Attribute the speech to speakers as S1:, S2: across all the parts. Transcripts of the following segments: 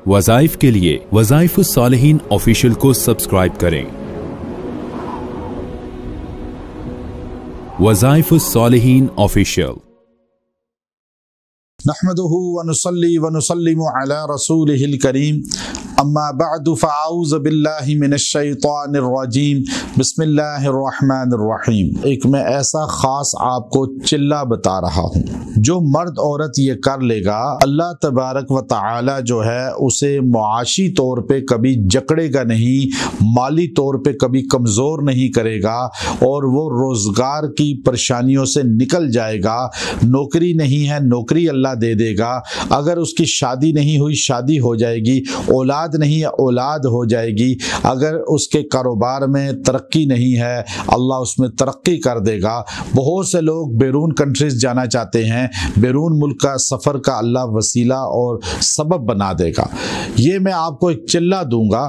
S1: वज़ाइफ के लिए वज़ाइफ सालिहीन ऑफिशियल को सब्सक्राइब करें। वज़ाइफ सालिहीन ऑफिशियल।
S2: नहमदुहु व नुसल्ली व नुसल्लिमु अला रसूलिहिल करीम, अम्मा बअदु फ़अऊज़ु बिल्लाहि मिनश शैतानिर रजीम, बिस्मिल्लाहिर रहमानिर रहीम। एक मैं ऐसा ख़ास आपको चिल्ला बता रहा हूँ, जो मर्द औरत ये कर लेगा, अल्लाह तबारक व तआला जो है उसे मुआशी तौर पे कभी जकड़ेगा नहीं, माली तौर पे कभी कमज़ोर नहीं करेगा, और वो रोज़गार की परेशानियों से निकल जाएगा। नौकरी नहीं है, नौकरी अल्लाह दे देगा। अगर उसकी शादी नहीं हुई, शादी हो जाएगी। औलाद नहीं है, औलाद हो जाएगी। अगर उसके कारोबार में तरक्की नहीं है, अल्लाह उसमें तरक्की कर देगा। बहुत से लोग बैरून कंट्रीज जाना चाहते हैं, बैरून मुल्क का सफ़र का अल्लाह वसीला और सबब बना देगा। ये मैं आपको एक चिल्ला दूंगा,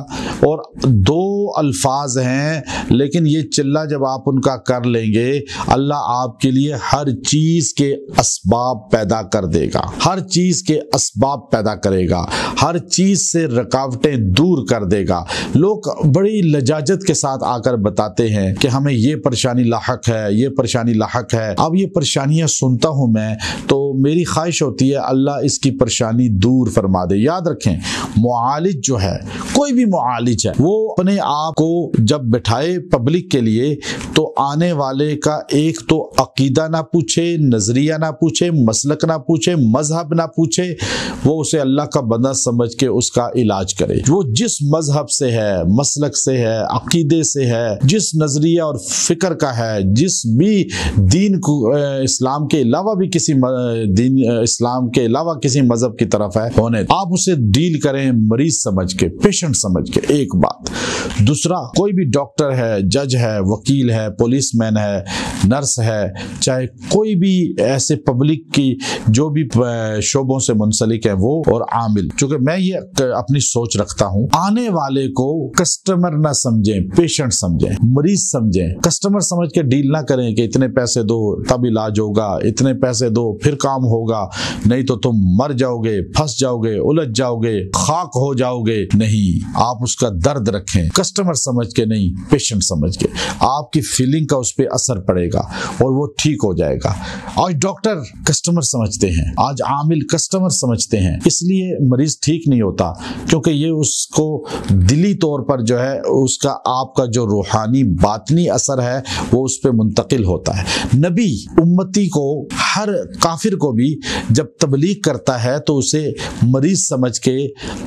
S2: और दो अल्फाज हैं, लेकिन ये चिल्ला जब आप उनका कर लेंगे, अल्लाह आपके लिए हर चीज़ के असबाब पैदा कर देगा, हर चीज़ के असबाब पैदा करेगा, हर चीज़ से रुकावटें दूर कर देगा। लोग बड़ी लजाजत के साथ आकर बताते हैं कि हमें ये परेशानी लाहक है, ये परेशानी लाहक है। अब ये परेशानियां सुनता हूं मैं, तो मेरी ख्वाहिश होती है अल्लाह इसकी परेशानी दूर फरमा दे। याद रखें, मुआलिज जो है, कोई भी मुआलिज है, वो अपने आप को जब बिठाए पब्लिक के लिए, तो आने वाले का एक तो अकीदा ना पूछे, नजरिया ना पूछे, मसलक ना पूछे, मजहब ना पूछे, वो उसे अल्लाह का बंदा समझ के उसका इलाज करे। वो जिस मजहब से है, मसलक से है, अकीदे से है, जिस नजरिया और फिक्र का है, जिस भी दीन को इस्लाम के अलावा भी किसी दीन इस्लाम के अलावा किसी मजहब की तरफ है होने, आप उसे डील करें मरीज समझ के, पेशेंट समझ के। एक बात। दूसरा, कोई भी डॉक्टर है, जज है, वकील है, पुलिसमैन है, नर्स है, चाहे कोई भी ऐसे पब्लिक की जो भी शोबों से मुंसलिक है, वो और आमिल, चूंकि मैं ये अपनी सोच रखता हूँ, आने वाले को कस्टमर ना समझें, पेशेंट समझें, मरीज समझें। कस्टमर समझ के डील ना करें कि इतने पैसे दो तब इलाज होगा, इतने पैसे दो फिर काम होगा, नहीं तो तुम मर जाओगे, फंस जाओगे, उलझ जाओगे, खाक हो जाओगे। नहीं, आप उसका दर्द रखें, कस्टमर समझ के नहीं, पेशेंट समझ के। आपकी फीलिंग का उस पर असर पड़ेगा और वो ठीक हो जाएगा। आज डॉक्टर कस्टमर समझते हैं, आज आमिल कस्टमर समझते हैं, इसलिए मरीज ठीक नहीं होता, क्योंकि ये उसको दिली तौर पर जो है उसका आपका जो रूहानी बातनी असर है वो उस पर मुंतकिल होता है। नबी उम्मती को, हर काफिर को भी जब तबलीग करता है तो उसे मरीज समझ के,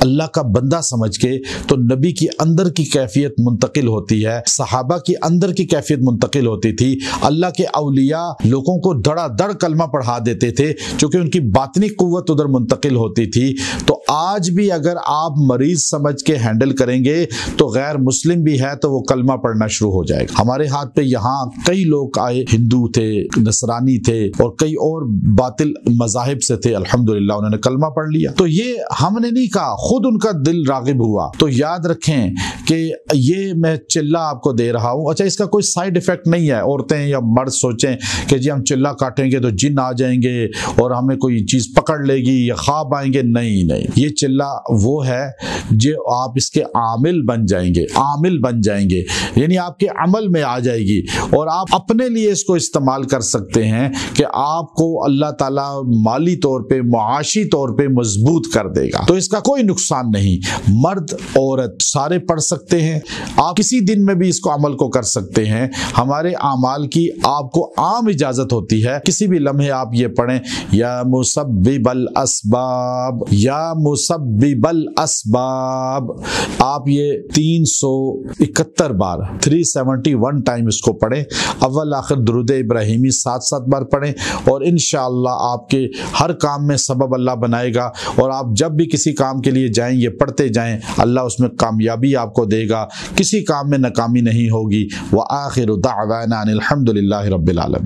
S2: अल्लाह का बंदा समझ के, तो नबी की अंदर की कैफियत मुंतकिल होती है, सहाबा की अंदर की कैफियत मुंतकिल होती थी। अल्लाह के औलिया लोगों को धड़ाधड़ कलमा पढ़ा देते थे, क्योंकि उनकी बातनी कुव्वत उधर मुंतकिल होती थी। तो आज भी अगर आप मरीज समझ के हैंडल करेंगे, तो गैर मुस्लिम भी है तो वो कलमा पढ़ना शुरू हो जाएगा। हमारे हाथ पे यहाँ कई लोग आए, हिंदू थे, नसरानी थे, और कई और बातिल मजाहिब से थे, अल्हम्दुलिल्लाह उन्होंने कलमा पढ़ लिया। तो ये हमने नहीं कहा, खुद उनका दिल रागिब हुआ। तो याद रखें कि ये मैं चिल्ला आपको दे रहा हूँ। अच्छा, इसका कोई साइड इफेक्ट नहीं है। औरतें या मर्द सोचें कि जी हम चिल्ला काटेंगे तो जिन आ जाएंगे और हमें कोई चीज़ पकड़ लेगी या ख्वाब आएंगे। नहीं नहीं, ये चिल्ला वो है जो आप इसके आमिल बन जाएंगे, आमिल बन जाएंगे, यानी आपके अमल में आ जाएगी, और आप अपने लिए इसको इस्तेमाल कर सकते हैं कि आपको अल्लाह ताला माली तौर पे, मुआशी तौर पे मजबूत कर देगा। तो इसका कोई नुकसान नहीं, मर्द औरत सारे पढ़ सकते हैं। आप किसी दिन में भी इसको अमल को कर सकते हैं। हमारे आमाल की आपको आम इजाजत होती है, किसी भी लम्हे आप ये पढ़ें, या मुसब्बिबल अस्बाब, या मुसब्बिबल अस्बाब। आप ये 371 बार, 371 टाइम इसको पढ़ें। अव्वल आखिर दुरूद इब्राहिमी 7-7 बार पढ़ें, और इंशाअल्लाह आपके हर काम में सबब अल्लाह बनाएगा। और आप जब भी किसी काम के लिए जाएं, ये पढ़ते जाएं, अल्लाह उसमें कामयाबी आपको देगा, किसी काम में नाकामी नहीं होगी। व आखिरु दाअवाना अनिल हम्दुलिल्लाहि रब्बिल आलमीन।